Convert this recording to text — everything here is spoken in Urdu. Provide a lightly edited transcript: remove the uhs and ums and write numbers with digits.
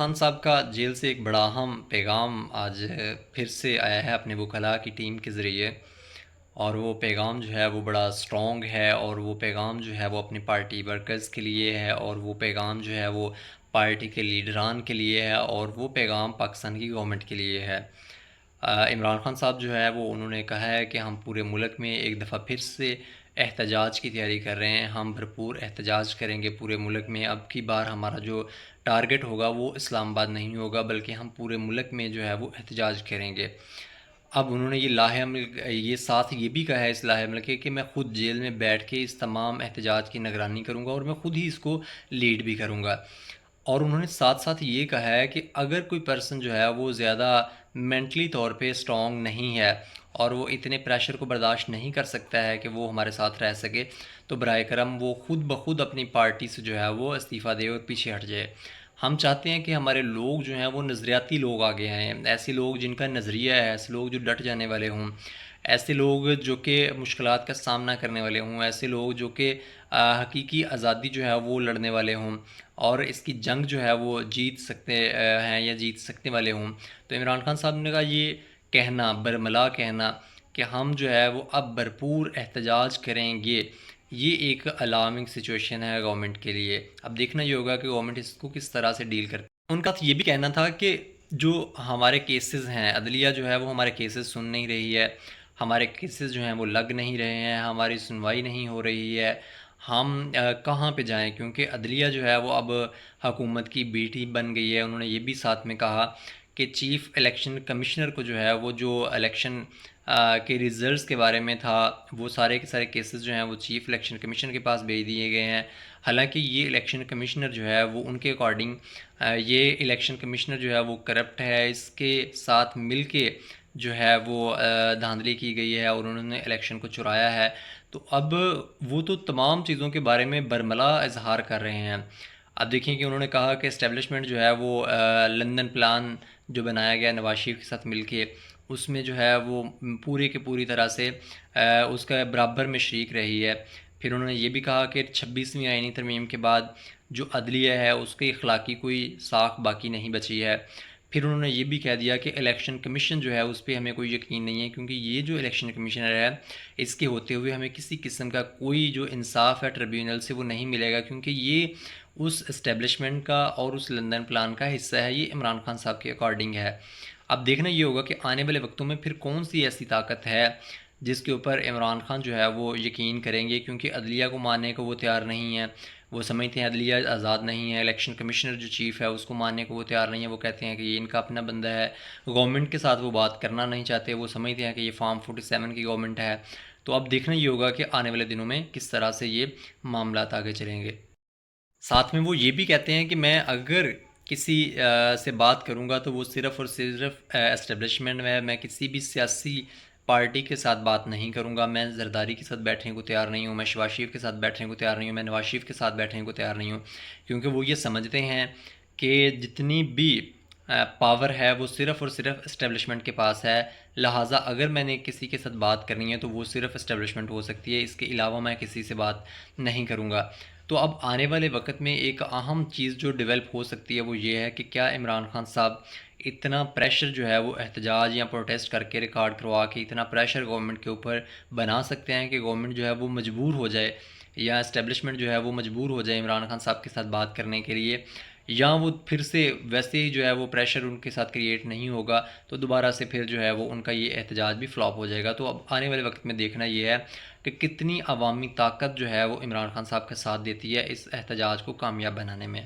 خان صاحب کا جیل سے ایک بڑا اہم پیغام آج پھر سے آیا ہے اپنے وکلاء کی ٹیم کے ذریعے، اور وہ پیغام جو ہے وہ بڑا سٹرونگ ہے، اور وہ پیغام جو ہے وہ اپنی پارٹی ورکرز کے لیے ہے، اور وہ پیغام جو ہے وہ پارٹی کے لیڈران کے لیے ہے، اور وہ پیغام پاکستان کی گورنمنٹ کے لیے ہے۔ عمران خان صاحب جو ہے وہ انہوں نے کہا ہے کہ ہم پورے ملک میں ایک دفعہ پھر سے احتجاج کی تیاری کر رہے ہیں، ہم بھرپور احتجاج کریں گے پورے ملک میں۔ اب کی بار ہمارا جو ٹارگٹ ہوگا وہ اسلام آباد نہیں ہوگا، بلکہ ہم پورے ملک میں جو ہے وہ احتجاج کریں گے۔ اب انہوں نے یہ لاہے عمل یہ ساتھ یہ بھی کہا ہے اس لاہے عمل کے کہ میں خود جیل میں بیٹھ کے اس تمام احتجاج کی نگرانی کروں گا، اور میں خود ہی اس کو لیڈ بھی کروں گا۔ اور انہوں نے ساتھ ساتھ یہ کہا ہے کہ اگر کوئی پرسن جو ہے وہ زیادہ مینٹلی طور پہ سٹرونگ نہیں ہے، اور وہ اتنے پریشر کو برداشت نہیں کر سکتا ہے کہ وہ ہمارے ساتھ رہ سکے، تو برائے کرم وہ خود بخود اپنی پارٹی سے جو ہے وہ استعفیٰ دے اور پیچھے ہٹ جائے۔ ہم چاہتے ہیں کہ ہمارے لوگ جو ہیں وہ نظریاتی لوگ آگے آئیں، ایسے لوگ جن کا نظریہ ہے، ایسے لوگ جو ڈٹ جانے والے ہوں، ایسے لوگ جو کہ مشکلات کا سامنا کرنے والے ہوں، ایسے لوگ جو کہ حقیقی آزادی جو ہے وہ لڑنے والے ہوں، اور اس کی جنگ جو ہے وہ جیت سکتے ہیں یا جیت سکنے والے ہوں۔ تو عمران خان صاحب نے کہا یہ کہنا برملا کہنا کہ ہم جو ہے وہ اب بھرپور احتجاج کریں گے، یہ ایک الارمنگ سچویشن ہے گورنمنٹ کے لیے۔ اب دیکھنا یہ ہوگا کہ گورنمنٹ اس کو کس طرح سے ڈیل کرتی ہے۔ ان کا یہ بھی کہنا تھا کہ جو ہمارے کیسز ہیں، عدلیہ جو ہے وہ ہمارے کیسز سن نہیں رہی ہے، ہمارے کیسز جو ہیں وہ لگ نہیں رہے ہیں، ہماری سنوائی نہیں ہو رہی ہے، ہم کہاں پہ جائیں، کیونکہ عدلیہ جو ہے وہ اب حکومت کی بیٹی بن گئی ہے۔ انہوں نے یہ بھی ساتھ میں کہا کہ چیف الیکشن کمشنر کو جو ہے وہ جو الیکشن کے ریزلٹس کے بارے میں تھا، وہ سارے کے سارے کیسز جو ہیں وہ چیف الیکشن کمیشن کے پاس بھیج دیے گئے ہیں۔ حالانکہ یہ الیکشن کمشنر جو ہے وہ ان کے اکارڈنگ یہ الیکشن کمشنر جو ہے وہ کرپٹ ہے، اس کے ساتھ مل کے جو ہے وہ دھاندلی کی گئی ہے، اور انہوں نے الیکشن کو چرایا ہے۔ تو اب وہ تو تمام چیزوں کے بارے میں برملا اظہار کر رہے ہیں۔ اب دیکھیں کہ انہوں نے کہا کہ اسٹیبلشمنٹ جو ہے وہ لندن پلان جو بنایا گیا نواز شریف کے ساتھ مل کے، اس میں جو ہے وہ پوری کے پوری طرح سے اس کا برابر میں شریک رہی ہے۔ پھر انہوں نے یہ بھی کہا کہ 26ویں آئینی ترمیم کے بعد جو عدلیہ ہے اس کی اخلاقی کوئی ساکھ باقی نہیں بچی ہے۔ پھر انہوں نے یہ بھی کہہ دیا کہ الیکشن کمیشن جو ہے اس پہ ہمیں کوئی یقین نہیں ہے، کیونکہ یہ جو الیکشن کمیشنر ہے اس کے ہوتے ہوئے ہمیں کسی قسم کا کوئی جو انصاف ہے ٹریبیونل سے وہ نہیں ملے گا، کیونکہ یہ اس اسٹیبلشمنٹ کا اور اس لندن پلان کا حصہ ہے، یہ عمران خان صاحب کے اکارڈنگ ہے۔ اب دیکھنا یہ ہوگا کہ آنے والے وقتوں میں پھر کون سی ایسی طاقت ہے جس کے اوپر عمران خان جو ہے وہ یقین کریں گے، کیونکہ عدلیہ کو ماننے کو وہ تیار نہیں ہیں۔ وہ سمجھتے ہیں عدلیہ آزاد نہیں ہے، الیکشن کمشنر جو چیف ہے اس کو ماننے کو وہ تیار نہیں ہے، وہ کہتے ہیں کہ یہ ان کا اپنا بندہ ہے، گورنمنٹ کے ساتھ وہ بات کرنا نہیں چاہتے، وہ سمجھتے ہیں کہ یہ فارم 47 کی گورنمنٹ ہے۔ تو اب دیکھنا یہ ہوگا کہ آنے والے دنوں میں کس طرح سے یہ معاملات آگے چلیں گے۔ ساتھ میں وہ یہ بھی کہتے ہیں کہ میں اگر کسی سے بات کروں گا تو وہ صرف اور صرف اسٹیبلشمنٹ میں کسی بھی سیاسی پارٹی کے ساتھ بات نہیں کروں گا، میں زرداری کے ساتھ بیٹھنے کو تیار نہیں ہوں، میں شہباز شریف کے ساتھ بیٹھنے کو تیار نہیں ہوں، میں نواز شریف کے ساتھ بیٹھنے کو تیار نہیں ہوں، کیونکہ وہ یہ سمجھتے ہیں کہ جتنی بھی پاور ہے وہ صرف اور صرف اسٹیبلشمنٹ کے پاس ہے، لہٰذا اگر میں نے کسی کے ساتھ بات کرنی ہے تو وہ صرف اسٹیبلشمنٹ ہو سکتی ہے، اس کے علاوہ میں کسی سے بات نہیں کروں گا۔ تو اب آنے والے وقت میں ایک اہم چیز جو ڈیولپ ہو سکتی ہے وہ یہ ہے کہ کیا عمران خان صاحب اتنا پریشر جو ہے وہ احتجاج یا پروٹیسٹ کر کے ریکارڈ کروا کے اتنا پریشر گورنمنٹ کے اوپر بنا سکتے ہیں کہ گورنمنٹ جو ہے وہ مجبور ہو جائے، یا اسٹیبلشمنٹ جو ہے وہ مجبور ہو جائے عمران خان صاحب کے ساتھ بات کرنے کے لیے، یا وہ پھر سے ویسے ہی جو ہے وہ پریشر ان کے ساتھ کریٹ نہیں ہوگا تو دوبارہ سے پھر جو ہے وہ ان کا یہ احتجاج بھی فلاپ ہو جائے گا۔ تو اب آنے والے وقت میں دیکھنا یہ ہے کہ کتنی عوامی طاقت جو ہے وہ عمران خان صاحب کا ساتھ دیتی ہے اس احتجاج کو کامیاب بنانے میں۔